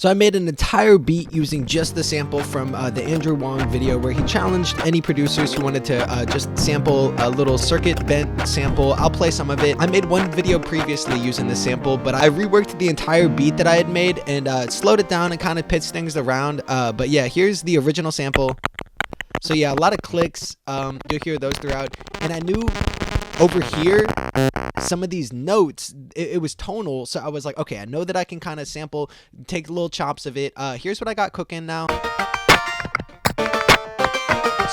So I made an entire beat using just the sample from the Andrew Huang video where he challenged any producers who wanted to just sample a little circuit bent sample. I'll play some of it. I made one video previously using this sample, but I reworked the entire beat that I had made and slowed it down and kind of pitched things around. But yeah, here's the original sample. So yeah, a lot of clicks. You'll hear those throughout. And I knew over here, some of these notes, it was tonal, so I was like, okay, I know that I can kind of sample, take little chops of it. Here's what I got cooking now. So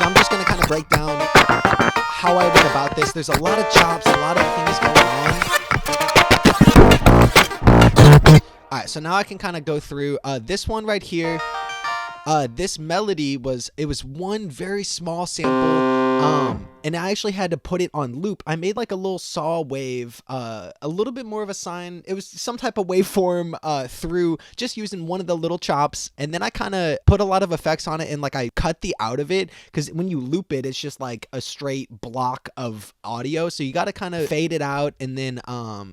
I'm just gonna kind of break down how I went about this. There's a lot of chops, a lot of things going on. Alright, so now I can kind of go through this one right here. This melody was one very small sample, and I actually had to put it on loop. I made like a little saw wave, a little bit more of a sine. It was some type of waveform through just using one of the little chops, and then I kind of put a lot of effects on it, and like I cut the out of it, because when you loop it, it's just like a straight block of audio, so you got to kind of fade it out, and then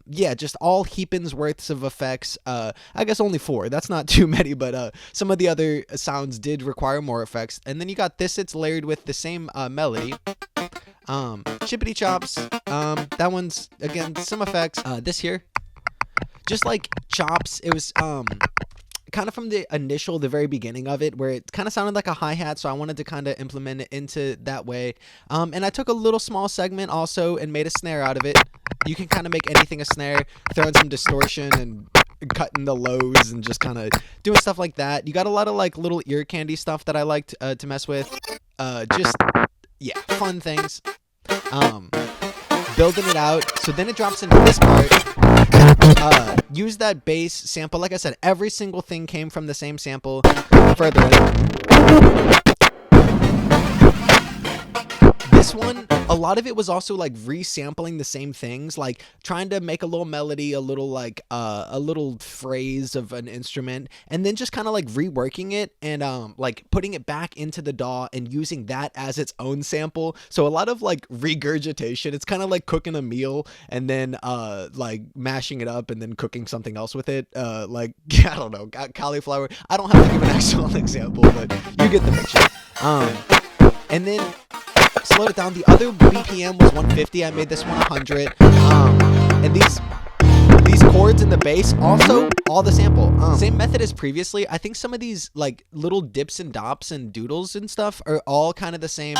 yeah, just all heapings worths of effects. I guess only 4. That's not too many, but some of the other sounds did require more effects. And then you got this, it's layered with the same melody. Chippity chops, that one's again some effects. This here, just like chops, it was kind of from the very beginning of it, where it kind of sounded like a hi-hat, so I wanted to kind of implement it into that way. And I took a little small segment also and made a snare out of it. You can kind of make anything a snare, throw in some distortion and cutting the lows and just kind of doing stuff like that. You got a lot of like little ear candy stuff that I liked to mess with. Just yeah, fun things. Building it out. So then it drops into this part. Use that bass sample. Like I said, every single thing came from the same sample. Further in. This one, a lot of it was also like resampling the same things, like trying to make a little melody, a little like a little phrase of an instrument, and then just kind of like reworking it and like putting it back into the DAW and using that as its own sample. So a lot of like regurgitation. It's kind of like cooking a meal and then like mashing it up and then cooking something else with it. Like I don't know, cauliflower. I don't have to give an actual example, but you get the picture. And then slowed it down. The other BPM was 150. I made this one 100. And these chords in the bass also all the sample. Same method as previously. I think some of these like little dips and dops and doodles and stuff are all kind of the same.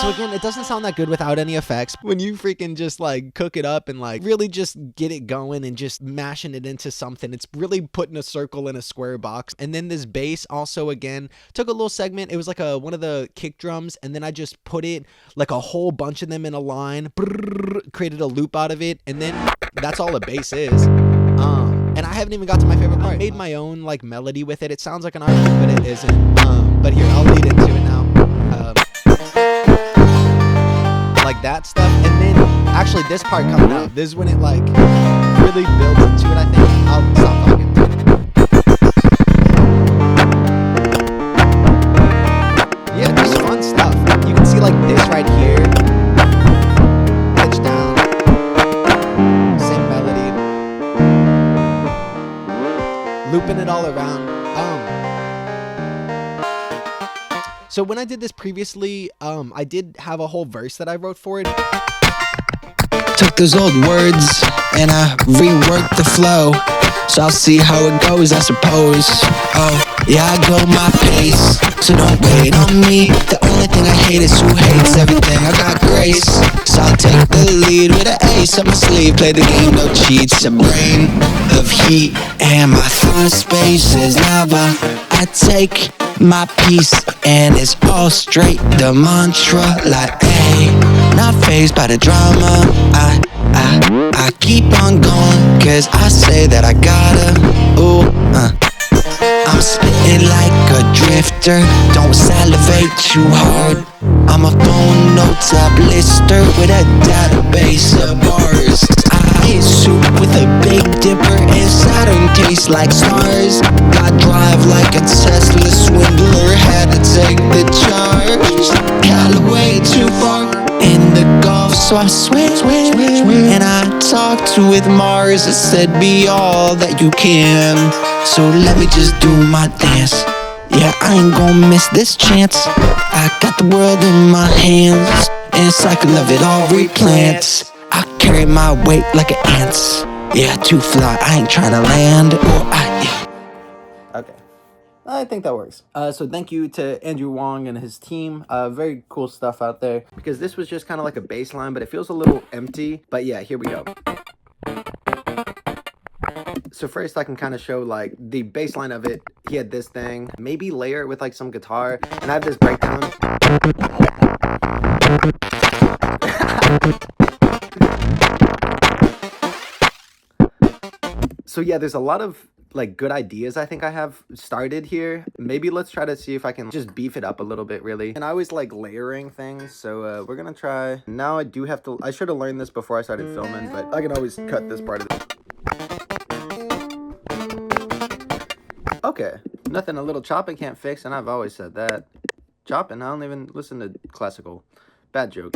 So again, it doesn't sound that good without any effects. When you freaking just like cook it up and like really just get it going and just mashing it into something, it's really putting a circle in a square box. And then this bass also, again, took a little segment. It was like one of the kick drums, and then I just put it like a whole bunch of them in a line, created a loop out of it, and then that's all a bass is. And I haven't even got to my favorite part. I made my own like melody with it. It sounds like an R, but it isn't. But here, I'll lead into it now. Like that stuff, and then actually this part coming up, this is when it like really builds into it. I think I'll stop talking. Yeah, just fun stuff. You can see like this right here, pitch down, same melody, looping it all around. So when I did this previously, I did have a whole verse that I wrote for it. Took those old words and I reworked the flow, so I'll see how it goes, I suppose. Oh, yeah, I go my pace, so don't wait on me. The only thing I hate is who hates everything. I got grace, so I'll take the lead with an ace up my sleeve. Play the game, no cheats, a brain of heat, and my thought space is lava. I take my piece and it's all straight, the mantra, like hey, not fazed by the drama. I keep on going, cause I say that I gotta. Ooh, I'm spitting like a drifter, don't salivate too hard. I'm a phone notes app lister with a database of bars. I eat soup with a Big Dipper and Saturn tastes like stars. I drive like a Tesla swindler, had to take the charge. Callaway too far in the Gulf, so I swim. And I talked with Mars, it said be all that you can. So let me just do my dance. Yeah, I ain't gonna miss this chance. I got the world in my hands, and cycle of it all replants. I carry my weight like an ants. Yeah, too fly, I ain't tryna land. Okay. I think that works. So thank you to Andrew Huang and his team. Very cool stuff out there. Because this was just kind of like a bass line, but it feels a little empty. But yeah, here we go. So first I can kind of show like the bass line of it. He had this thing. Maybe layer it with like some guitar. And I have this breakdown. So yeah, there's a lot of like good ideas I think I have started here. Maybe let's try to see if I can just beef it up a little bit, really. And I always like layering things, so we're gonna try. Now I do have to, I should have learned this before I started filming, but I can always cut this part of it. Okay, nothing a little chopping can't fix, and I've always said that. Chopping, I don't even listen to classical. Bad joke.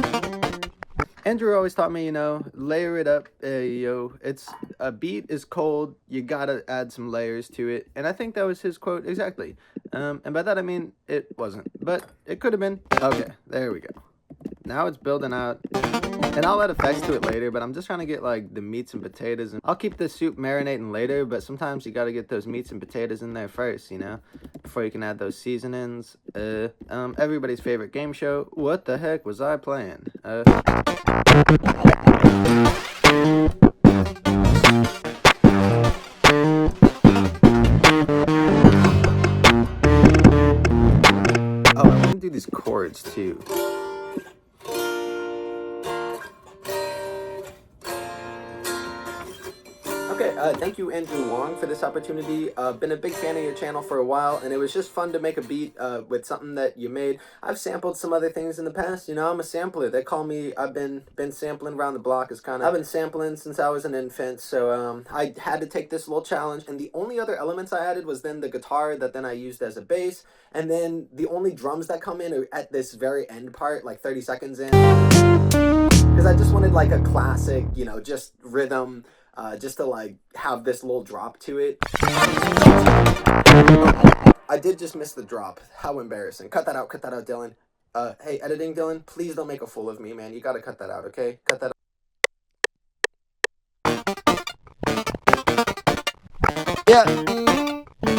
Andrew always taught me, layer it up. It's a beat is cold. You gotta add some layers to it, and I think that was his quote exactly. And by that I mean it wasn't, but it could have been. Okay, there we go. Now it's building out, and I'll add effects to it later. But I'm just trying to get like the meats and potatoes, and I'll keep the soup marinating later. But sometimes you gotta get those meats and potatoes in there first, before you can add those seasonings. Everybody's favorite game show. What the heck was I playing? Oh, I want to do these chords too. Okay, thank you, Andrew Wong, for this opportunity. Been a big fan of your channel for a while, and it was just fun to make a beat with something that you made. I've sampled some other things in the past. I'm a sampler. They call me. I've been sampling around the block. I've been sampling since I was an infant. So I had to take this little challenge, and the only other elements I added was then the guitar that then I used as a bass, and then the only drums that come in are at this very end part, like 30 seconds in, because I just wanted like a classic, just rhythm. Just to like have this little drop to it. I did just miss the drop. How embarrassing. Cut that out, Dylan. Hey, editing Dylan, please don't make a fool of me, man. You gotta cut that out, okay? Cut that out. Yeah.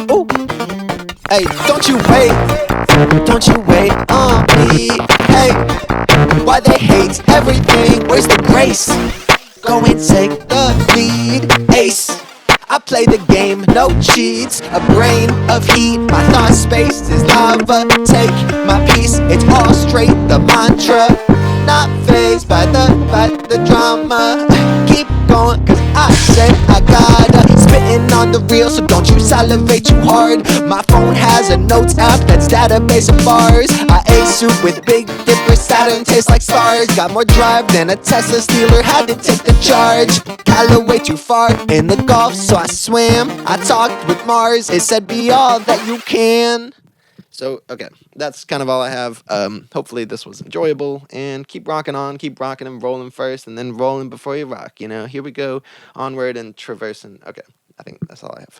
Oh. Hey, don't you wait on me. Hey, why they hate everything? Where's the grace? Go and take the lead, ace. I play the game, no cheats. A brain of heat, my thought space is lava. Take my piece, it's all straight, the mantra. Not phased by the drama. Keep going, cause I said I gotta. Spitting on the reel, so don't you salivate too hard. My phone has a notes app that's database of bars. I ate soup with Big Dipper, Saturn tastes like stars. Got more drive than a Tesla stealer, had to take the charge. Callaway too far in the Gulf, so I swam. I talked with Mars, it said be all that you can. So, okay, that's kind of all I have. Hopefully this was enjoyable, and keep rocking on, keep rocking and rolling first, and then rolling before you rock, Here we go, onward and traversing. Okay, I think that's all I have.